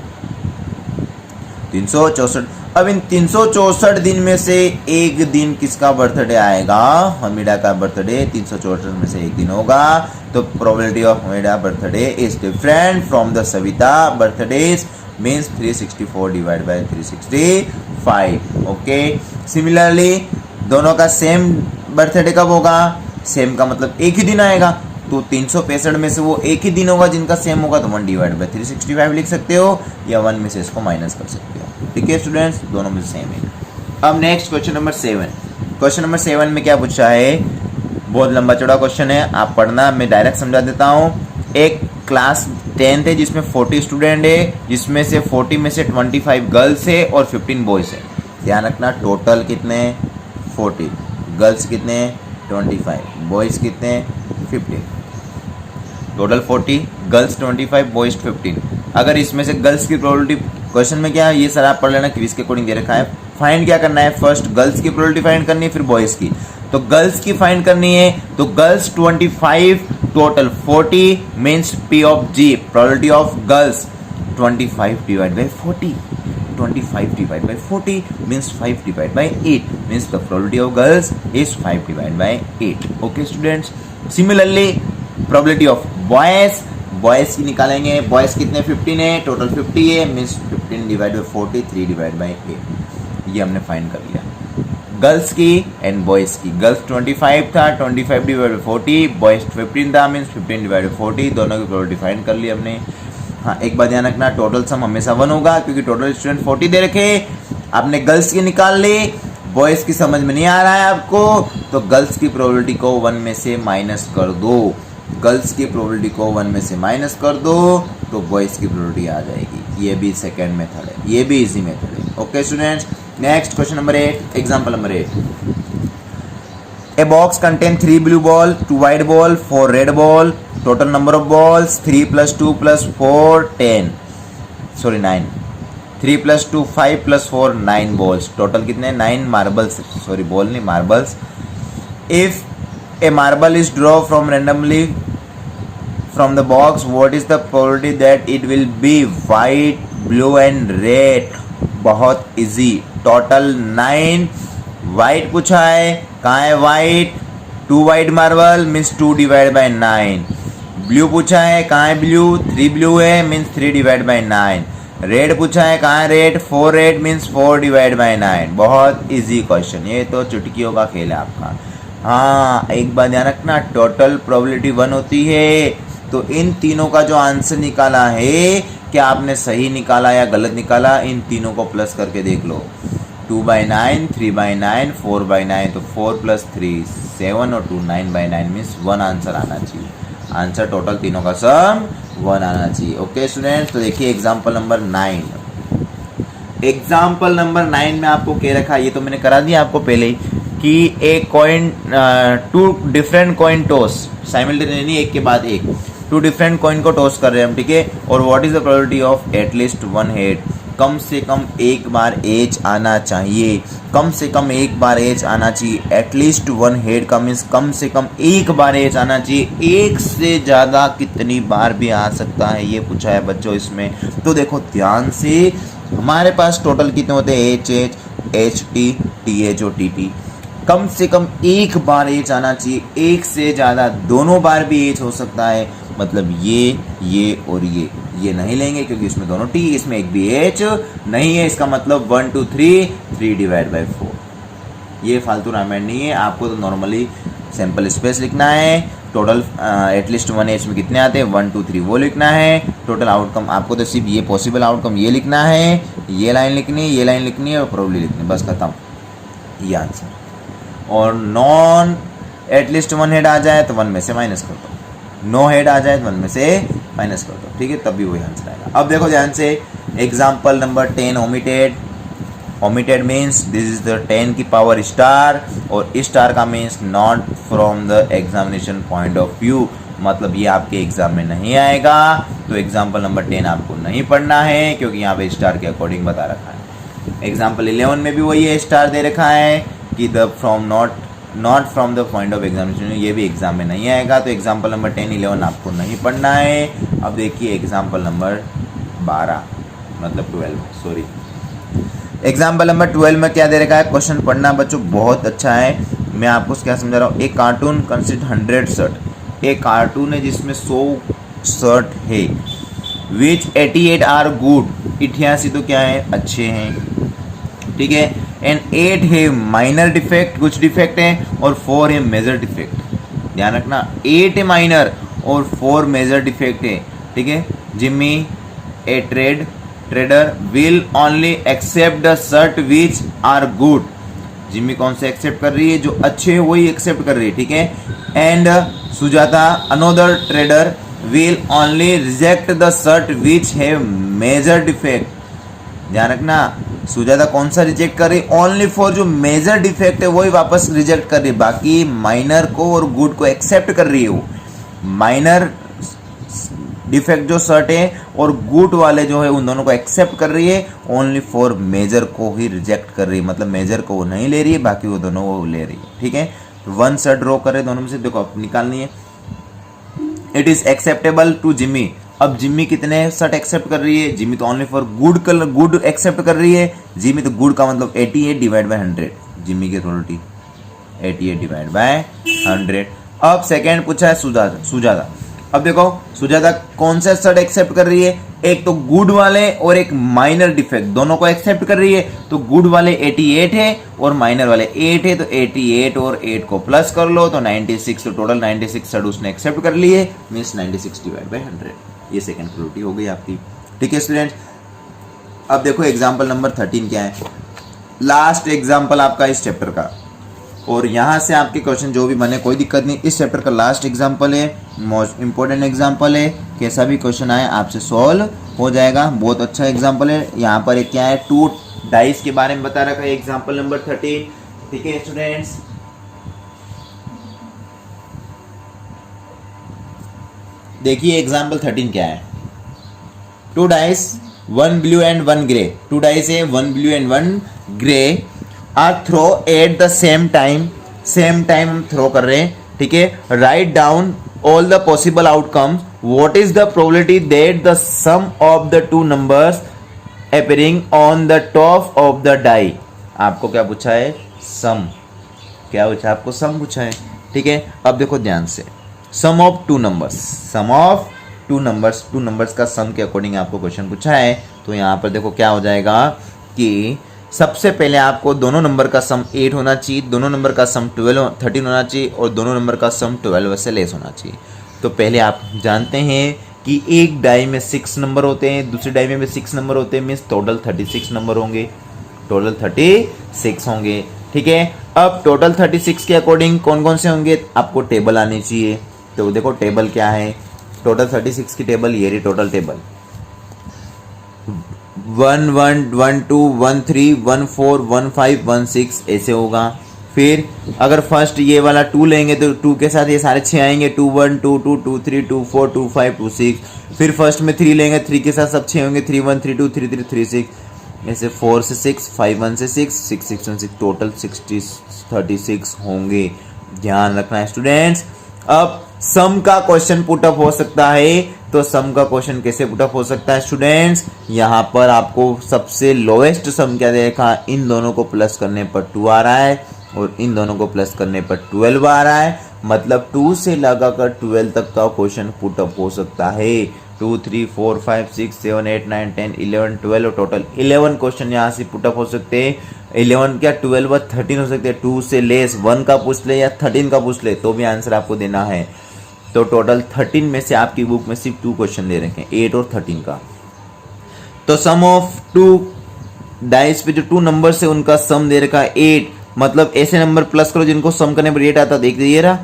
364। अब इन 364 दिन में से एक दिन किसका बर्थडे आएगा, हमीरा का बर्थडे 364 में से एक दिन होगा, तो probability of Hamira birthday is different from the Savita birthdays means 364 divide by 365। Okay, similarly दोनों का सेम बर्थडे कब होगा, सेम का मतलब एक ही दिन आएगा, तो 365 में से वो एक ही दिन होगा जिनका सेम होगा, तो 1 डिवाइड बाय 365 लिख सकते हो या 1 में से इसको माइनस कर सकते हो। ठीक है स्टूडेंट्स, दोनों में सेम है। अब next question number 7। Question number 7 में क्या पूछा है, बहुत लंबा चौड़ा क्वेश्चन है, आप पढ़ना, मैं डायरेक्ट समझा देता हूँ। एक क्लास 10th है जिसमें 40 स्टूडेंट है, जिसमें से 40 में से 25 गर्ल्स है और 15 बॉयज है। ध्यान रखना, टोटल कितने 40, गर्ल्स कितने 25, बॉयज कितने 15, टोटल 40, गर्ल्स 25, बॉयज 15। अगर इसमें से गर्ल्स की प्रोबेबिलिटी, क्वेश्चन में क्या है ये सर आप पढ़ लेना, क्विज के अकॉर्डिंग दे रखा है। फाइंड क्या करना है, फर्स्ट गर्ल्स की प्रोबेबिलिटी फाइंड करनी है, फिर बॉयज की। तो गर्ल्स की फाइंड करनी है, तो girls 25, total 40 means P of G, probability of girls 25 divide by 40, 25 divided by 40 means 5 divided by 8 means the probability of girls is 5 divided by 8. Okay students, similarly probability of boys की निकालेंगे, boys कितने 15 है, total 50 है means 15 divided by 40, 3 divided by 8, ये हमने find कर लिया। Girls की एंड बॉयज़ की, गर्ल्स 25 था, 25 डिवाइड बाई 40, बॉयज़ 15 था मीन्स 15 डिवाइड बाई 40, दोनों की प्रोबेबिलिटी फाइंड कर ली हमने। हाँ, एक बात ध्यान रखना, टोटल सम हमेशा 1 होगा, क्योंकि टोटल स्टूडेंट 40 दे रखे। आपने गर्ल्स की निकाल ली, बॉयज़ की समझ में नहीं आ रहा है आपको, तो गर्ल्स की प्रोबेबिलिटी को 1 में से माइनस कर दो, गर्ल्स की प्रोबेबिलिटी को 1 में से माइनस कर दो, तो बॉयज़ की प्रोबेबिलिटी आ जाएगी। ये भी सेकेंड मेथड है, ये भी इजी मेथड है। Okay students, next question number 8, example number 8। A box contains 3 blue ball, 2 white ball, 4 red ball. Total number of balls 3 plus 2 plus 4 10. Sorry 9. 3 plus 2 5 plus 4 9 balls. Total कितने 9 marbles. Sorry ball नहीं marbles. If a marble is drawn from randomly from the box, what is the probability that it will be white, blue and red? बहुत easy. Total 9 white पूछा है, कहाँ है white, 2 white marble means 2 divide by 9। Blue पूछा है, कहाँ है blue, 3 blue है मीन्स 3 डिवाइड बाई 9। रेड पूछा है, कहाँ है red, 4 red means 4 divide by 9। बहुत इजी क्वेश्चन, ये तो चुटकियों का खेल है आपका। हाँ, एक बात ध्यान रखना, टोटल प्रोबेबिलिटी 1 होती है, तो इन तीनों का जो आंसर निकाला है, क्या आपने सही निकाला या गलत निकाला, इन तीनों को प्लस करके देख लो। 2/9, 3/9, 4/9, तो 4 + 3 7 और 2 9/9 मीन्स 1 आंसर आना चाहिए। आंसर टोटल तीनों का सम 1 आना चाहिए। ओके स्टूडेंट्स, तो देखिए एग्जाम्पल नंबर 9। एग्जाम्पल नंबर 9 में आपको क्या रखा, ये तो मैंने करा दिया आपको पहले ही, कि एक coin 2 different coin toss simultaneously, एक के बाद एक 2 डिफरेंट कॉइन को टॉस कर रहे हैं हम, ठीक है। और what is the probability of at least 1 head, कम से कम एक बार एज आना चाहिए, कम से कम एक बार एज आना चाहिए। एटलीस्ट 1 हेड का मीन्स कम से कम एक बार एज आना चाहिए। एक से ज़्यादा कितनी बार भी आ सकता है, ये पूछा है बच्चों इसमें। तो देखो ध्यान से, हमारे पास टोटल कितने होते हैं, एच टी टी एच और टी टी। कम से कम एक बार एज आना चाहिए, एक से ज़्यादा दोनों बार भी एज हो सकता है। मतलब ये और ये नहीं लेंगे क्योंकि इसमें दोनों टी, इसमें एक भी एच नहीं है, इसका मतलब 1 2 3 डिवाइड बाई 4। ये फालतू रामायण नहीं है, आपको तो नॉर्मली सैंपल स्पेस लिखना है। टोटल एटलीस्ट 1 एच में कितने आते हैं, 1 2 3 वो लिखना है। टोटल आउटकम आपको तो सिर्फ ये पॉसिबल आउटकम ये लिखना है, ये लाइन लिखनी है, ये लाइन लिखनी है और प्रोबेबिलिटी लिखनी है, बस खत्म, ये आंसर। और नॉन एटलीस्ट 1 हेड आ जाए तो 1 में से माइनस कर दो, नो हेड आ जाए तो 1 में से माइनस कर दो, ठीक है, तब भी वही आंसर आएगा। अब देखो ध्यान से, example number 10, omitted means this is the 10 की पावर स्टार, और स्टार का means not from the examination point of view, मतलब ये आपके एग्जाम में नहीं आएगा। तो एग्जाम्पल नंबर 10 आपको नहीं पढ़ना है, क्योंकि यहाँ पे स्टार के अकॉर्डिंग बता रखा है। एग्जाम्पल 11 में भी वही है, स्टार दे रखा है कि the from not from the point of examination, ये भी एग्जाम में नहीं आएगा। तो एग्जाम्पल नंबर 10, 11 आपको नहीं पढ़ना है। अब देखिए एग्जाम्पल नंबर 12 मतलब 12, सॉरी, एग्जाम्पल नंबर 12 में क्या दे रखा है। क्वेश्चन पढ़ना बच्चों बहुत अच्छा है, मैं आपको क्या समझा रहा हूँ। एक कार्टून कंसिस्ट 100 शर्ट, एक कार्टून है जिसमें 100 शर्ट है, विच 88 आर गुड, 88 तो क्या है, अच्छे हैं, ठीक है, एंड 8 है माइनर डिफेक्ट, कुछ डिफेक्ट है, और 4 है मेजर डिफेक्ट। ध्यान रखना 8 है माइनर और 4 मेजर डिफेक्ट है, ठीक है। Jimmy a trader will only accept the shirt which are good, Jimmy कौन से एक्सेप्ट कर रही है, जो अच्छे है वही एक्सेप्ट कर रही है, ठीक है। And Sujata another trader will only reject the shirt which है मेजर डिफेक्ट। ध्यान रखना सुजाता कौन सा रिजेक्ट कर रही है, ओनली फॉर जो मेजर डिफेक्ट है वही वापस रिजेक्ट कर रही है, बाकी माइनर को और गुड को एक्सेप्ट कर रही है। वो माइनर डिफेक्ट जो शर्ट है और गुड वाले जो है उन दोनों को एक्सेप्ट कर रही है, ओनली फॉर मेजर को ही रिजेक्ट कर रही है, मतलब मेजर को वो नहीं ले रही है, बाकी वो दोनों वो ले रही है, ठीक है। तो 1 शर्ट ड्रॉ कर रहे दोनों में से, देखो अब निकालनी है। It is acceptable to Jimmy, अब जिम्मी कितने शर्ट एक्सेप्ट कर रही है, जिम्मी तो only for good colour good accept कर रही है, जिम्मी तो गुड का मतलब 88 डिवाइड बाय 100, जिम्मी की रोटी 88 डिवाइड बाय 100। अब सेकेंड पूछा है सुजाता, अब देखो सुजाता कौन सा शर्ट एक्सेप्ट कर रही है, एक तो गुड वाले और एक माइनर डिफेक्ट, दोनों को एक्सेप्ट कर रही है। तो गुड वाले 88 है और माइनर वाले 8 है, तो 88 और 8 को प्लस कर लो तो 96, तो टोटल 96 शर्ट उसने एक्सेप्ट कर लिए, मीन्स 96 डिवाइड बाय 100। ये सेकंड प्रोबेबिलिटी हो गई आपकी, ठीक है स्टूडेंट। अब देखो एग्जाम्पल नंबर 13 क्या है, लास्ट एग्जाम्पल आपका इस चैप्टर का, और यहाँ से आपके क्वेश्चन जो भी बने कोई दिक्कत नहीं, इस चैप्टर का लास्ट एग्जाम्पल है, मोस्ट इंपॉर्टेंट एग्जाम्पल है, कैसा भी क्वेश्चन आए आपसे सॉल्व हो जाएगा, बहुत अच्छा एग्जाम्पल है। यहाँ पर एक क्या है, 2 डाइस के बारे में बता रखा है, एग्जाम्पल नंबर 13, ठीक है स्टूडेंट्स। देखिए एग्जाम्पल 13 क्या है, 2 dice 1 blue and 1 grey, 2 dice है 1 blue and 1 grey are throw at the same time हम थ्रो कर रहे हैं, ठीक है। Right down all the possible outcomes, what is the probability that the sum of the 2 numbers appearing on the top of the die. आपको क्या पूछा है, सम, क्या पूछा आपको, सम पूछा है, ठीक है। अब देखो ध्यान से, sum of 2 numbers, sum of 2 numbers का सम के अकॉर्डिंग आपको क्वेश्चन पूछा है। तो यहाँ पर देखो क्या हो जाएगा कि सबसे पहले आपको दोनों नंबर का सम 8 होना चाहिए, दोनों नंबर का सम 13 होना चाहिए, और दोनों नंबर का सम 12 से लेस होना चाहिए। तो पहले आप जानते हैं कि एक डाई में 6 नंबर होते हैं, दूसरी डाई में भी 6 नंबर होते हैं, मीन्स टोटल 36 नंबर होंगे, टोटल 36 होंगे, ठीक है। अब टोटल 36 के अकॉर्डिंग कौन कौन से होंगे आपको टेबल आनी चाहिए। तो देखो टेबल क्या है, टोटल 36 की टेबल, ये रही टोटल टेबल, 1 1 1 2 1 3 1 4 1 5 1 6 ऐसे होगा। फिर अगर फर्स्ट ये वाला 2 लेंगे तो 2 के साथ ये सारे 6 आएंगे, 2 1 2 2 2 3 2 4 2 5 2 6। फिर फर्स्ट में 3 लेंगे, 3 के साथ सब 6 होंगे, 3 1 3 2 3 3 3 6, ऐसे 4 से 6 5 1 से 6 6 6 1 6, टोटल 36 होंगे। ध्यान रखना है स्टूडेंट्स। अब सम का क्वेश्चन पुटअप हो सकता है, तो सम का क्वेश्चन कैसे पुटअप हो सकता है स्टूडेंट्स, यहाँ पर आपको सबसे लोएस्ट सम क्या देखा, इन दोनों को प्लस करने पर 2 आ रहा है और इन दोनों को प्लस करने पर 12 आ रहा है, मतलब 2 से लगाकर 12 तक का क्वेश्चन पुटअप हो सकता है। 2 3 4 5 6 7 8 9 10 11 12 टोटल 11 क्वेश्चन यहाँ से पुटअप हो सकते हैं। 11 क्या 12 व 13 हो सकते हैं, 2 से लेस 1 का पूछ ले या 13 का पूछ ले तो भी आंसर आपको देना है। तो टोटल 13 में से आपकी बुक में सिर्फ 2 क्वेश्चन दे रखे हैं, 8 और 13 का। तो सम ऑफ 2 डाइस पे जो 2 नंबर है उनका सम दे रखा है 8, मतलब ऐसे नंबर प्लस करो जिनको सम करने पर 8 आता। देख लीजिए रहा,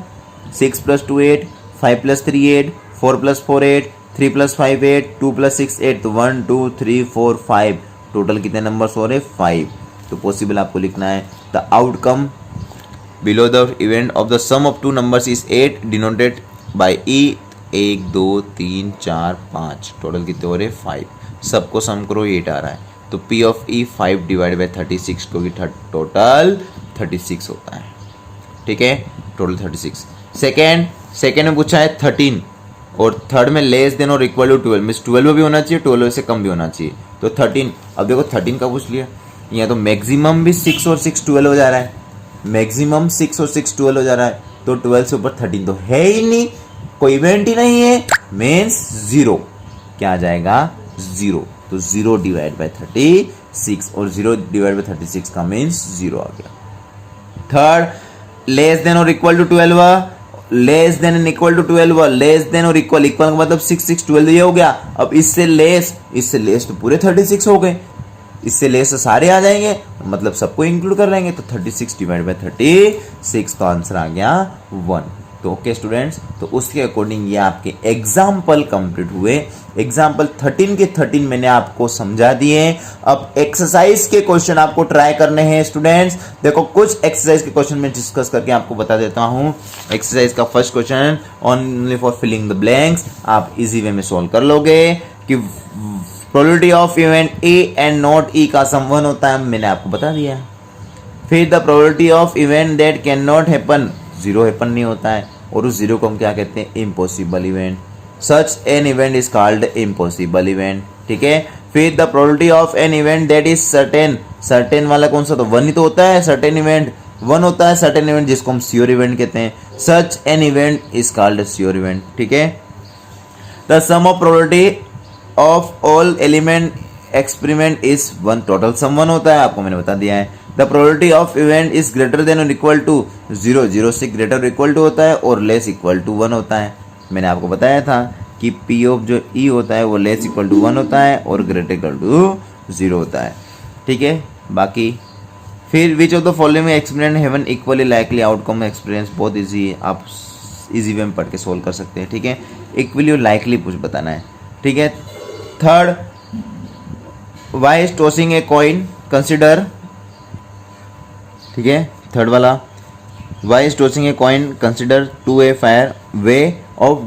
6 + 2 8, 5 + 3 8, 4 + 4 8, 3 + 5 8, 2 + 6 8, तो 1 2 3 4 5 टोटल कितने नंबर हो रहे 5। तो पॉसिबल आपको लिखना है the outcome below the event of the sum of 2 numbers is 8 denoted by E. 1 2 3 4 5 total कितने हो रहे 5, सबको सम करो 8 आ रहा है, तो P of E 5 divide by 36 क्योंकि टोटल 36 होता है। ठीक है, टोटल 36। सेकेंड में पूछा है 13 और थर्ड में लेस देन और इक्वल टू 12 मीन्स 12 भी होना चाहिए, 12 से कम भी होना चाहिए, तो 13। अब देखो 13 का पूछ लिया, यहाँ तो मैक्सिमम भी 6 और 6 12 हो जा रहा है, मैक्सिमम 6 और 6 12 हो जा रहा है, तो 12 से ऊपर 13 तो है ही नहीं, कोई इवेंट ही नहीं है, मीन्स 0। क्या आ जाएगा 0, तो 0 डिवाइड बाई 36 और 0 डिवाइड बाई 36 का मीन्स 0 आ गया। थर्ड लेस देन और equal to 12, less than and equal to 12, less than और इक्वल का मतलब 6 6 12 ये हो गया। अब इससे लेस तो पूरे 36 हो गए, इससे लेस तो सारे आ जाएंगे, मतलब सबको इंक्लूड कर लेंगे, तो 36 डिवाइड बाई 36 का आंसर आ गया 1। तो ओके स्टूडेंट्स, तो उसके अकॉर्डिंग ये आपके एग्जाम्पल कंप्लीट हुए। एग्जाम्पल 13 के 13 मैंने आपको समझा दिए। अब एक्सरसाइज के क्वेश्चन आपको ट्राई करने हैं स्टूडेंट्स। देखो कुछ एक्सरसाइज के क्वेश्चन मैं डिस्कस करके आपको बता देता हूं। एक्सरसाइज का first question only for filling the blanks, आप इजी वे में सॉल्व कर लोगे कि probability of event A and not E का सम 1 होता है, मैंने आपको बता दिया। फिर the probability of event that can not happen, 0 happen नहीं होता है, और उस 0 को हम क्या कहते हैं impossible event. Such an event is called impossible event. ठीक है, फिर the probability of an event that is certain, certain वाला कौन सा, तो 1 ही तो होता है, सर्टेन इवेंट 1 होता है, सर्टेन इवेंट जिसको हम श्योर इवेंट कहते हैं। Such an event is called sure event. ठीक है, the sum of probability of all element experiment is 1, total sum 1 होता है, आपको मैंने बता दिया है। The probability of event is greater than और इक्वल टू 0, 0 से ग्रेटर और इक्वल टू होता है, और लेस इक्वल टू 1 होता है। मैंने आपको बताया था कि P ऑफ जो E होता है वो लेस इक्वल टू 1 होता है और ग्रेटर इक्वल टू 0 होता है। ठीक है, बाकी फिर which of the following experiment have an equally likely outcome experience, बहुत ईजी है, आप इजी वे में पढ़ के सोल्व कर सकते हैं। ठीक है, इक्वली और लाइकली कुछ बताना है। ठीक है, third Y is tossing a coin consider. ठीक है, थर्ड वाला Y is tossing a coin consider to a fair way of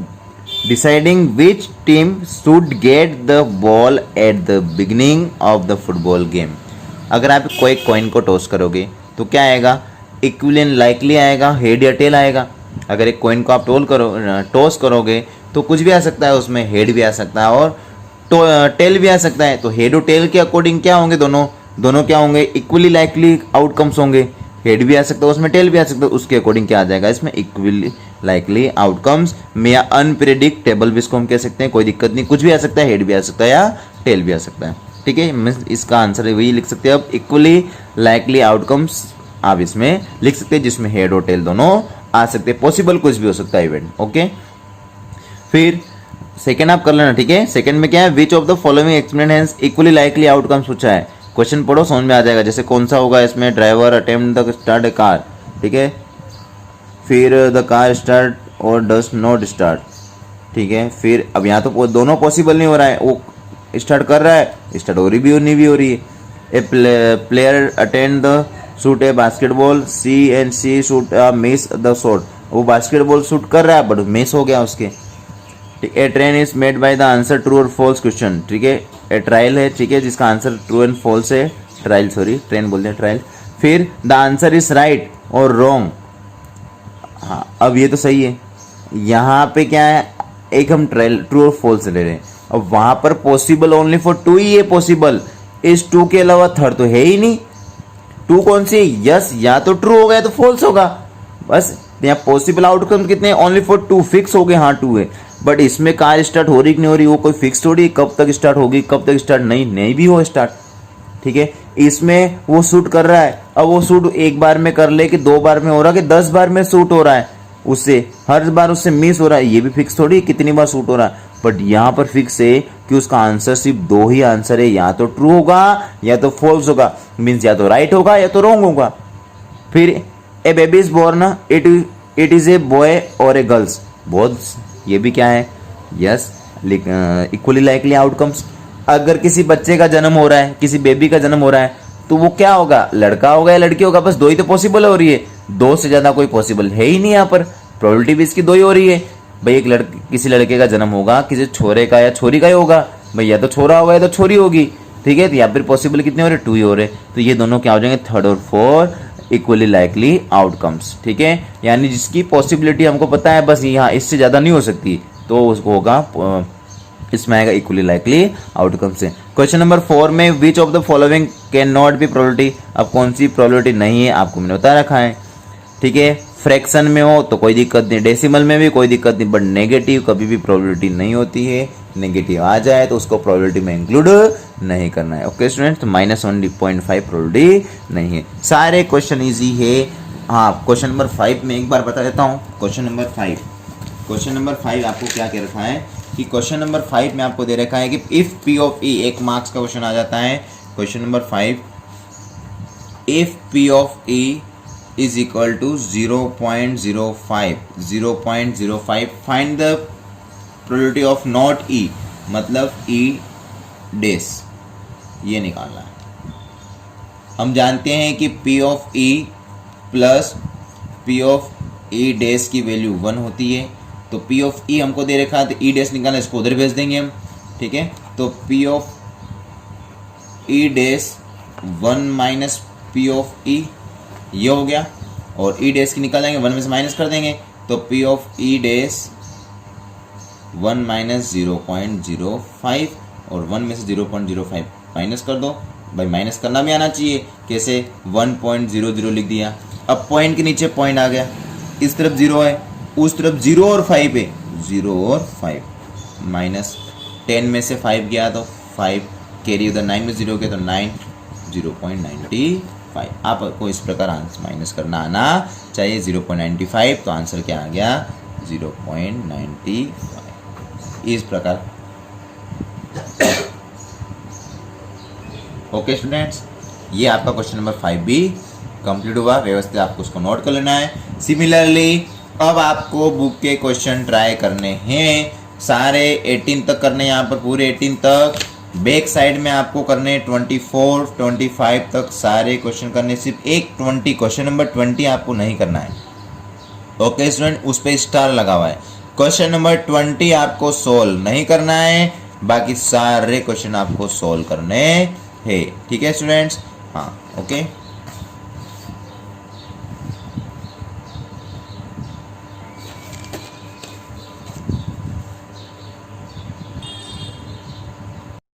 deciding which team should get the ball at the beginning of the football game. अगर आप कोई coin को toss करोगे तो क्या आएगा, इक्वली एंड लाइकली आएगा, हेड या टेल आएगा। अगर एक कॉइन को आप टॉस करोगे तो कुछ भी आ सकता है, उसमें हेड भी आ सकता है और टेल भी आ सकता है। तो हेड और टेल के अकॉर्डिंग क्या होंगे, दोनों क्या होंगे, इक्वली लाइकली आउटकम्स होंगे। हेड भी आ सकता है उसमें, टेल भी आ सकता है, उसके अकॉर्डिंग क्या आ जाएगा इसमें इक्वली लाइकली आउटकम्स में, या अनप्रेडिक्टेबल भी इसको हम कह सकते हैं, कोई दिक्कत नहीं, कुछ भी आ सकता है, हेड भी आ सकता है या टेल भी आ सकता है। ठीक है, इसका आंसर वही लिख सकते हैं। अब इक्वली लाइकली आउटकम्स आप इसमें लिख सकते हैं जिसमें हेड और टेल दोनों आ सकते हैं, पॉसिबल कुछ भी हो सकता है इवेंट। ओके, फिर सेकेंड आप कर लेना। ठीक है, सेकेंड में क्या है, which of the following experiment has equally likely outcomes पूछा है। क्वेश्चन पढ़ो समझ में आ जाएगा, जैसे कौन सा होगा इसमें, driver attempt the start A car. ठीक है, फिर द कार स्टार्ट और डज नॉट स्टार्ट। ठीक है, फिर अब यहाँ तो दोनों पॉसिबल नहीं हो रहा है, वो स्टार्ट कर रहा है, स्टार्ट हो रही भी नहीं भी हो रही है। A player attend the shoot a basketball, C and C shoot miss the shot, वो बास्केटबॉल शूट कर रहा है बट मिस हो गया उसके। A train is made by the answer true और फॉल्स क्वेश्चन। ठीक है, ए ट्रायल है, ठीक है, जिसका आंसर ट्रू एंड फॉल्स है, ट्रायल सॉरी ट्रेन बोलते हैं ट्रायल। फिर द आंसर इज राइट और रॉन्ग। हाँ, अब ये तो सही है, यहाँ पे क्या है, एक हम ट्रायल ट्रू और फॉल्स ले रहे हैं, अब वहां पर पॉसिबल ओनली फॉर 2 ही है पॉसिबल, इस 2 के अलावा थर्ड तो है ही नहीं। 2 कौन सी, यस, या तो ट्रू होगा या तो फॉल्स होगा, बस। यहाँ पॉसिबल आउटकम कितने, ओनली फॉर 2, फिक्स हो गए, हाँ 2 है, बट इसमें कार स्टार्ट हो रही कि नहीं हो रही, वो कोई फिक्स थोड़ी, कब तक स्टार्ट होगी, कब तक स्टार्ट नहीं भी हो स्टार्ट। ठीक है, इसमें वो शूट कर रहा है, अब वो शूट एक बार में कर ले कि 2 बार में हो रहा है कि 10 बार में शूट हो रहा है, उससे हर बार उससे मिस हो रहा है, ये भी फिक्स थोड़ी कितनी बार शूट हो रहा है। बट यहाँ पर फिक्स है कि उसका आंसर सिर्फ 2 ही आंसर है, या तो ट्रू होगा या तो फॉल्स होगा, मीन्स या तो राइट होगा या तो रॉन्ग होगा। फिर a baby is born, it is a boy और ए गर्ल्स, बहुत, ये भी क्या है, यस, इक्वली लाइकली आउटकम्स। अगर किसी बच्चे का जन्म हो रहा है, किसी बेबी का जन्म हो रहा है, तो वो क्या होगा, लड़का होगा या लड़की होगा, बस दो ही तो पॉसिबल हो रही है, दो से ज्यादा कोई पॉसिबल है ही नहीं यहाँ पर, प्रोबेबिलिटी भी इसकी दो ही हो रही है। भाई एक लड़के, किसी लड़के का जन्म होगा, किसी छोरे का या छोरी का ही होगा, भाई या तो छोरा होगा या तो छोरी होगी, ठीक है। तो यहाँ पर पॉसिबल कितने हो रहे, टू ही हो रहे, तो ये दोनों क्या हो जाएंगे, थर्ड और फोर्थ इक्वली लाइकली आउटकम्स, ठीक है। यानी जिसकी पॉसिबिलिटी हमको पता है बस यहाँ इससे ज्यादा नहीं हो सकती, तो उसको होगा, इसमें आएगा इक्वली लाइकली आउटकम से। क्वेश्चन नंबर 4 में which of the following can not be probability, अब कौन सी प्रोबेबिलिटी नहीं है आपको मैंने बता रखा है, ठीक है। फ्रैक्शन में हो तो कोई दिक्कत नहीं, डेसिमल में भी कोई दिक्कत नहीं, बट नेगेटिव कभी भी प्रोबेबिलिटी नहीं होती है, नेगेटिव आ जाए तो उसको प्रोबेबिलिटी में इंक्लूड नहीं करना है। ओके स्टूडेंट, तो -1.5 प्रोबेबिलिटी नहीं है। सारे क्वेश्चन इजी है। हाँ, क्वेश्चन नंबर 5 में एक बार बता देता हूँ। क्वेश्चन नंबर 5 आपको क्या कह रखा है कि क्वेश्चन नंबर 5 में आपको दे रखा है कि इफ P ऑफ E, एक मार्क्स का क्वेश्चन आ जाता है। Question number 5, if P of E is equal to 0.05, find the probability of not E, मतलब E डेस, ये निकालना है। हम जानते हैं कि P of E plus P of E dash की वैल्यू 1 होती है, तो P ऑफ E हमको दे रखा है, तो E डेस निकालना, इसको उधर भेज देंगे हम, ठीक है। तो P of E dash 1 minus P of E, ये हो गया, और E डेस की निकालेंगे, 1 में से माइनस कर देंगे, तो P of E dash 1 minus 0.05, और 1 में से 0.05 माइनस कर दो। भाई माइनस करना भी आना चाहिए, कैसे, 1.00 लिख दिया। अब पॉइंट के नीचे पॉइंट आ गया, इस तरफ 0 है, उस तरफ 0 और 5 है, 0 और 5, माइनस 10 में से 5 गया तो 5, कैरी उधर 9 में 0 के तो 9, 0.95। आपको इस प्रकार आंसर माइनस करना आना चाहिए, 0.95, तो आंसर क्या आ गया, 0.95, इस प्रकार। ओके स्टूडेंट्स, ये आपका क्वेश्चन नंबर 5 भी कंप्लीट हुआ। व्यवस्थित आपको उसको नोट कर लेना है। सिमिलरली अब आपको बुक के क्वेश्चन ट्राई करने हैं, सारे 18 तक करने हैं, यहाँ पर पूरे 18 तक। बैक साइड में आपको करने 24, 25 तक सारे क्वेश्चन करने, सिर्फ एक 20, क्वेश्चन नंबर 20 आपको नहीं करना है। ओके स्टूडेंट, उस पर स्टार लगा हुआ है। क्वेश्चन नंबर 20 आपको सोल्व नहीं करना है, बाकी सारे क्वेश्चन आपको सोल्व करने हैं, ठीक है स्टूडेंट्स। हाँ, ओके।